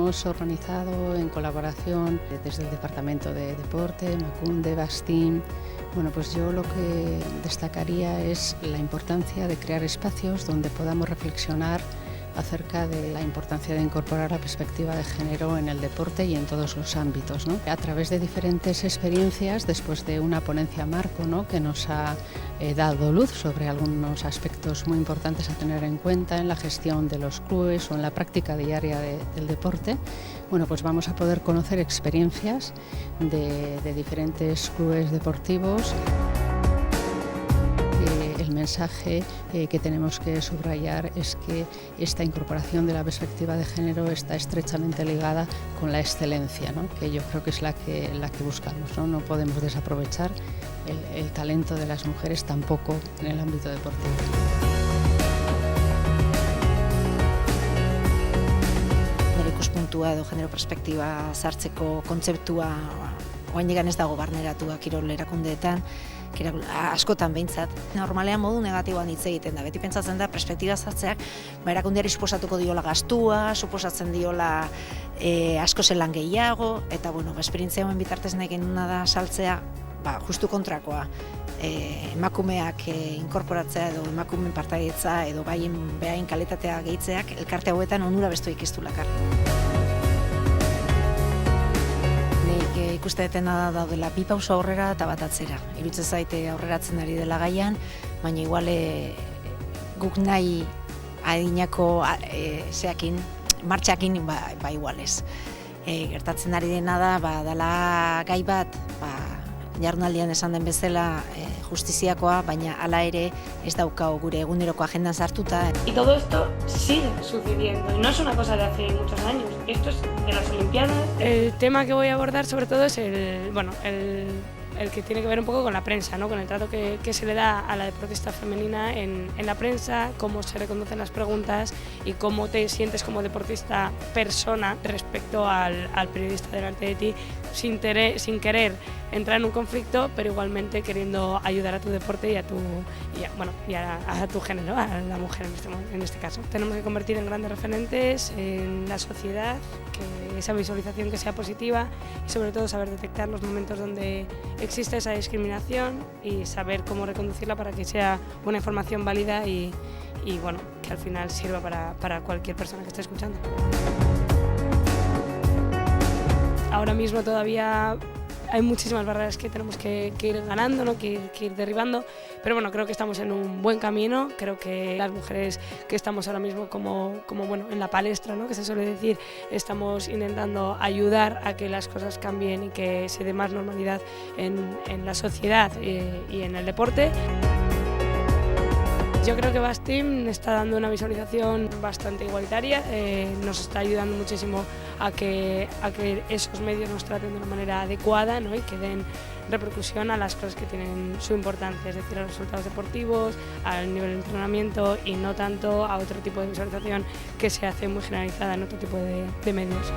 hemos organizado en colaboración desde el Departamento de Deporte, Emakunde, Bastim. Bueno, pues yo lo que destacaría es la importancia de crear espacios donde podamos reflexionar acerca de la importancia de incorporar la perspectiva de género en el deporte y en todos los ámbitos, ¿no? A través de diferentes experiencias, después de una ponencia marco, ¿no?, que nos ha dado luz sobre algunos aspectos muy importantes a tener en cuenta en la gestión de los clubes o en la práctica diaria del deporte, bueno, pues vamos a poder conocer experiencias de diferentes clubes deportivos. El mensaje que tenemos que subrayar es que esta incorporación de la perspectiva de género está estrechamente ligada con la excelencia, ¿no?, que yo creo que es la que buscamos, ¿no? No podemos desaprovechar el talento de las mujeres tampoco en el ámbito deportivo. Nire ikuspuntua edo genero perspektiba sartzeko kontzeptua oraindik ez dago barneratua kirol erakundeetan, askotan behintzat. Normalean modu negatiboan hitz egiten da. Beti pentsatzen da perspektiba sartzeak erakundeari suposatuko diola gastua, suposatzen diola asko zelan gehiago, eta esperientzia hauen bitartez nahi genuena da saltzea justu kontrakoa. Emakumeak inkorporatzea edo emakumeen partaidetza edo behaien kalitatea gehitzeak elkarte hauetan onura bestuik ez du lakar. Ikuste detena daudela bi pauso aurrera eta bat atzera. Iruditzen zaite aurreratzen ari dela gaian, baina igual guk nahi adinako martxakin igualez. Gertatzen ari dena da, dela gai bat, jardunaldian esan den bezala justiziakoa, baina hala ere ez daukau gure eguneroko agendan sartuta. Y todo esto sigue sucediendo, y no es una cosa de hace muchos años, esto es de las Olimpiadas. El tema que voy a abordar sobre todo es el que tiene que ver un poco con la prensa, ¿no?, con el trato que se le da a la deportista femenina en la prensa, cómo se reconocen las preguntas y cómo te sientes como deportista persona respecto al periodista delante de ti, sin querer entrar en un conflicto, pero igualmente queriendo ayudar a tu deporte y a tu género, a la mujer en este caso. Tenemos que convertir en grandes referentes en la sociedad, que esa visualización que sea positiva y sobre todo saber detectar los momentos donde existe esa discriminación y saber cómo reconducirla para que sea una información válida y que al final sirva para cualquier persona que esté escuchando. Ahora mismo todavía hay muchísimas barreras que tenemos que ir ganando, ¿no?, que ir derribando, pero creo que estamos en un buen camino. Creo que las mujeres que estamos ahora mismo como en la palestra, ¿no?, que se suele decir, estamos intentando ayudar a que las cosas cambien y que se dé más normalidad en la sociedad y en el deporte. Yo creo que Bastim está dando una visualización bastante igualitaria, nos está ayudando muchísimo a que esos medios nos traten de una manera adecuada, ¿no?, y que den repercusión a las cosas que tienen su importancia, es decir, a los resultados deportivos, al nivel de entrenamiento y no tanto a otro tipo de visualización que se hace muy generalizada en otro tipo de medios.